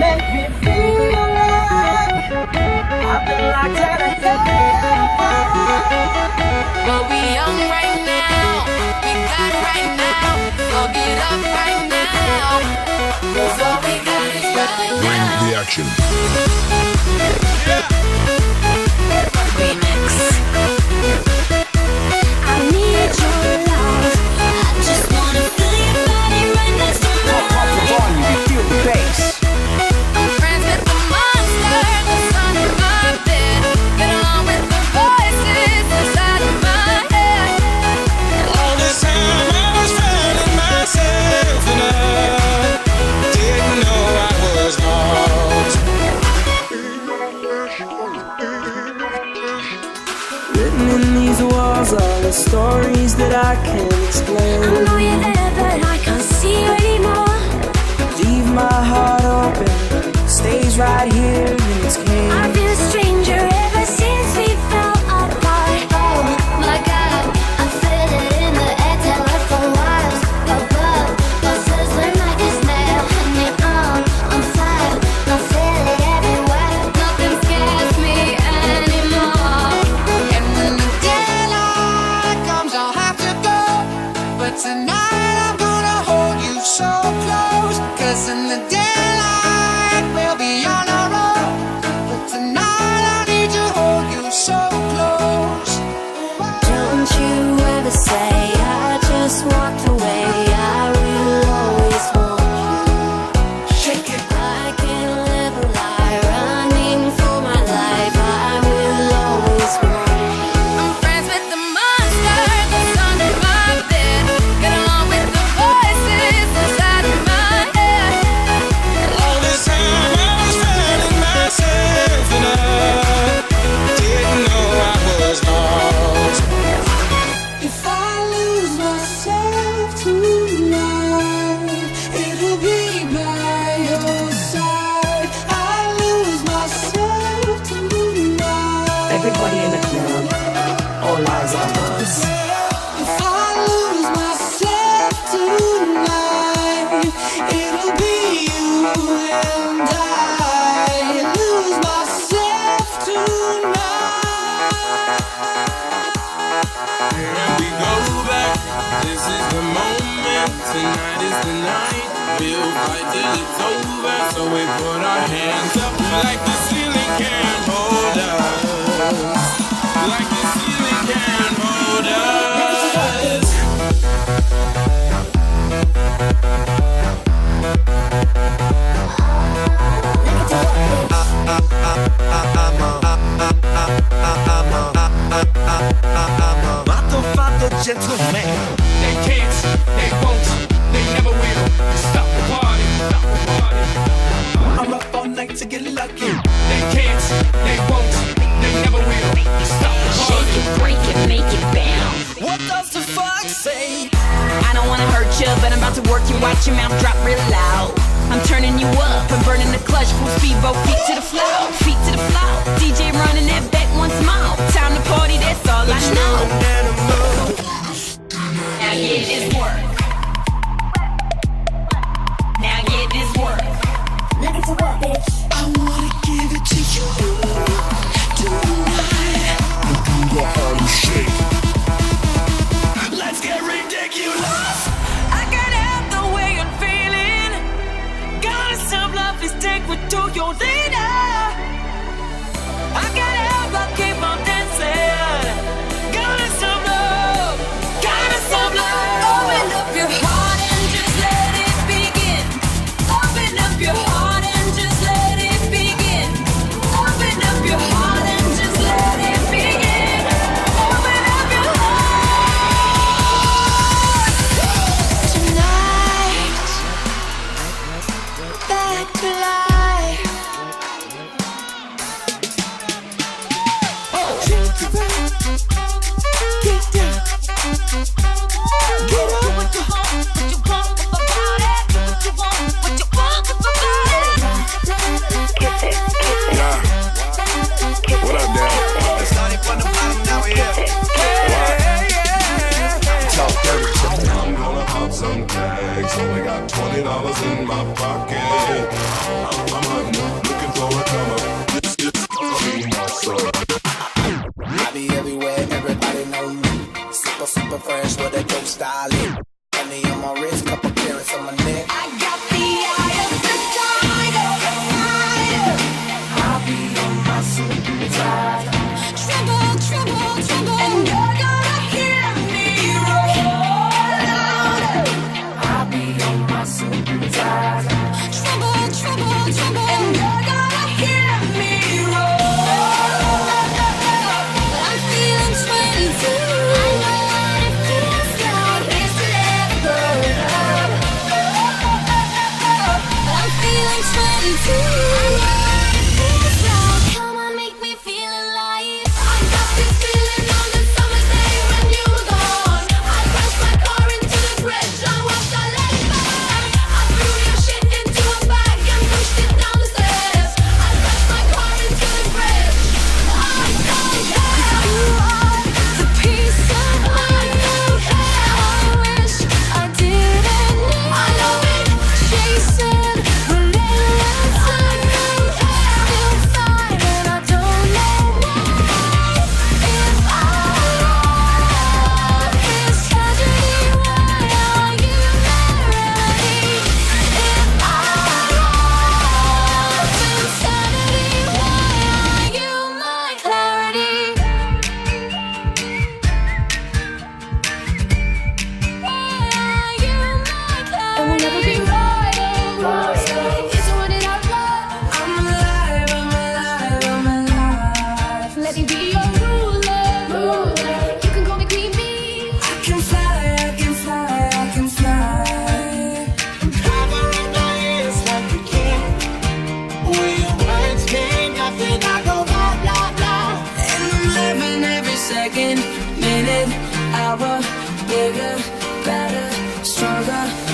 make me feel like I've been locked out of heaven. But we young right now, we got right now, so get up right now, 'cause all we got is right now. Bring the action. Yeah. Remix. I need your love. I just wanna feel your body right next to mine. Pump the volume, you feel the bass. I'm friends with the monster that's under my bed. Get along with the voices inside of my head. All this time I was finding myself and I didn't know I was lost. Written in these walls are the stories that I can't explain. I know you're there, but I can't see you anymore. Leave my heart open, stays right here in its cage. I've been a stranger ever since we fell apart. Oh my God, I feel it in the air, telephone wires above. Buzzers when like a snail, honey, on fire. I feel it everywhere. Nothing scares me anymore. And when the daylight comes, I'll have to go. But tonight I'm gonna hold you so close. 'Cause in the daylight we'll be on our own. But tonight I need to hold you so close. Don't you ever say I just walked away. I will always want you. Shake it. I can't live a lie, running for my life. I will always want you. I'm friends with the monster that's under my bed. Get along with the voices inside of my head. All this time I was finding myself and I didn't know I was lost. If I lose myself tonight, it'll be by your side. I lose myself tonight. Everybody in the club, all eyes on us. If I lose myself tonight, it'll be you and I. Lose myself tonight. And we go back, this is the moment, tonight is the night. We'll fight till it's over, so we put our hands up like the ceiling can't hold us. Like the ceiling can't hold us. Matto gentleman. They can't, they won't, they never will stop the party, stop the party. I'm up all night to get lucky. They can't, they won't, they never will stop the party. Shake it, break it, make it bounce. What does the fuck say? I don't wanna hurt you, but I'm about to work you. Watch your mouth drop real loud. I'm turning you up and burning the clutch. Full speed, both feet to the floor, feet to the floor. DJ running that back once more. Time to party, that's all I know. Now get this work. Now get this work. Look at the work, bitch. I wanna give it to you tonight. Do the Harlem Shake. Let's get ridiculous. I can't help the way I'm feeling. Got some love, let's take me to your leader. minute, hour, bigger, better, stronger.